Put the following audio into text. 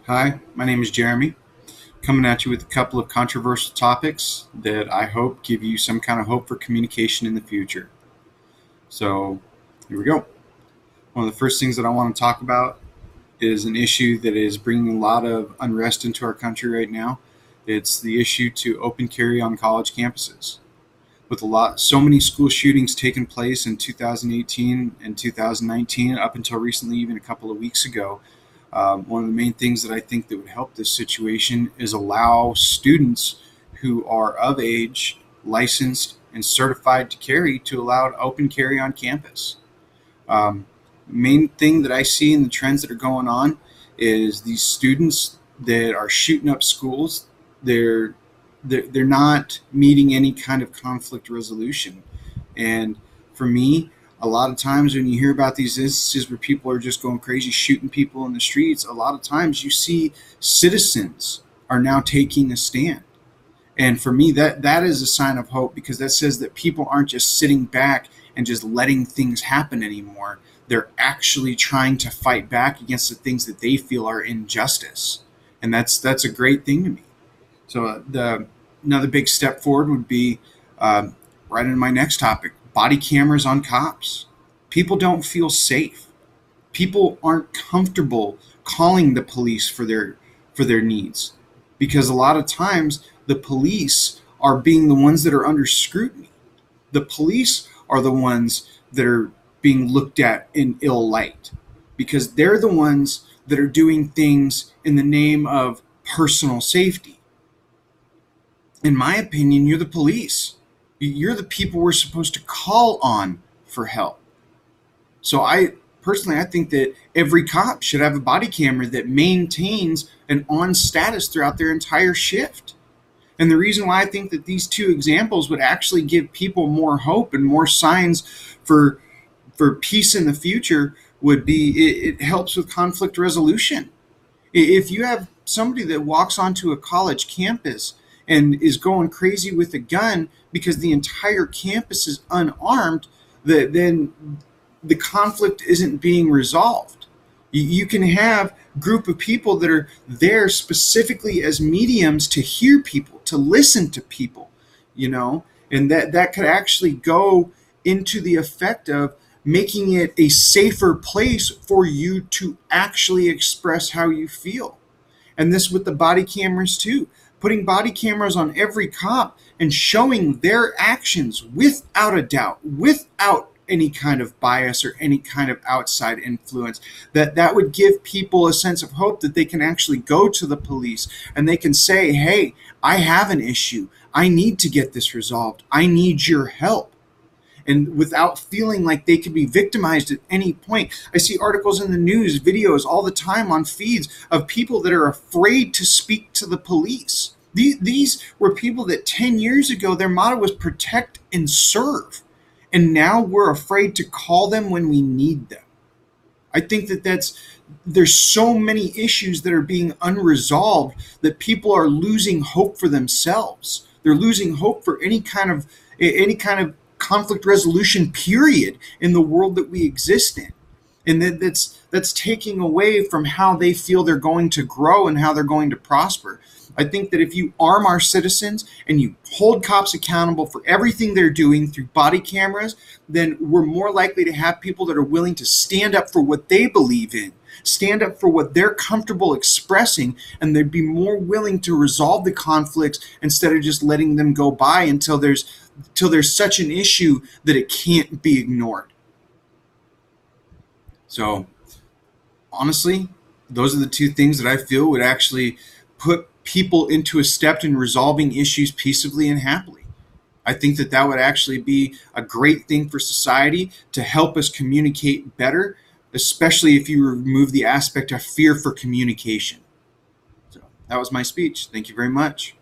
Hi, my name is Jeremy, coming at you with a couple of controversial topics that I hope give you some kind of hope for communication in the future. So, here we go. One of the first things that I want to talk about is an issue that is bringing a lot of unrest into our country right now. It's the issue to open carry on college campuses. With so many school shootings taking place in 2018 and 2019, up until recently, even a couple of weeks ago, one of the main things that I think that would help this situation is allow students who are of age, licensed, and certified to carry to allow open carry on campus. Um, Main thing that I see in the trends that are going on is these students that are shooting up schools. They're they're not meeting any kind of conflict resolution, and for me, a lot of times when you hear about these instances where people are just going crazy shooting people in the streets, a lot of times you see citizens are now taking a stand. And for me, that is a sign of hope, because that says that people aren't just sitting back and just letting things happen anymore. They're actually trying to fight back against the things that they feel are injustice, and that's a great thing to me. So the another big step forward would be right into my next topic: body cameras on cops. People don't feel safe. People aren't comfortable calling the police for their needs, because a lot of times the police are being the ones that are under scrutiny. The police are the ones that are being looked at in ill light, because they're the ones that are doing things in the name of personal safety. In my opinion, you're the police. You're the people we're supposed to call on for help. So I think that every cop should have a body camera that maintains an on status throughout their entire shift. And the reason why I think that these two examples would actually give people more hope and more signs for peace in the future would be it helps with conflict resolution. If you have somebody that walks onto a college campus and is going crazy with a gun because the entire campus is unarmed, then the conflict isn't being resolved. You can have a group of people that are there specifically as mediums to hear people, to listen to people, and that could actually go into the effect of making it a safer place for you to actually express how you feel. And this with the body cameras too. Putting body cameras on every cop and showing their actions without a doubt, without any kind of bias or any kind of outside influence, that would give people a sense of hope that they can actually go to the police and they can say, hey, I have an issue, I need to get this resolved, I need your help. And without feeling like they could be victimized at any point. I see articles in the news, videos all the time on feeds of people that are afraid to speak to the police. These were people that 10 years ago, their motto was protect and serve. And now we're afraid to call them when we need them. I think there's so many issues that are being unresolved that people are losing hope for themselves. They're losing hope for any kind of conflict resolution period in the world that we exist in. And that's taking away from how they feel they're going to grow and how they're going to prosper. I think that if you arm our citizens and you hold cops accountable for everything they're doing through body cameras, then we're more likely to have people that are willing to stand up for what they believe in, stand up for what they're comfortable expressing, and they'd be more willing to resolve the conflicts instead of just letting them go by until there's such an issue that it can't be ignored. So honestly, those are the two things that I feel would actually put people into a step in resolving issues peaceably and happily. I think that would actually be a great thing for society to help us communicate better, especially if you remove the aspect of fear for communication. So that was my speech. Thank you very much.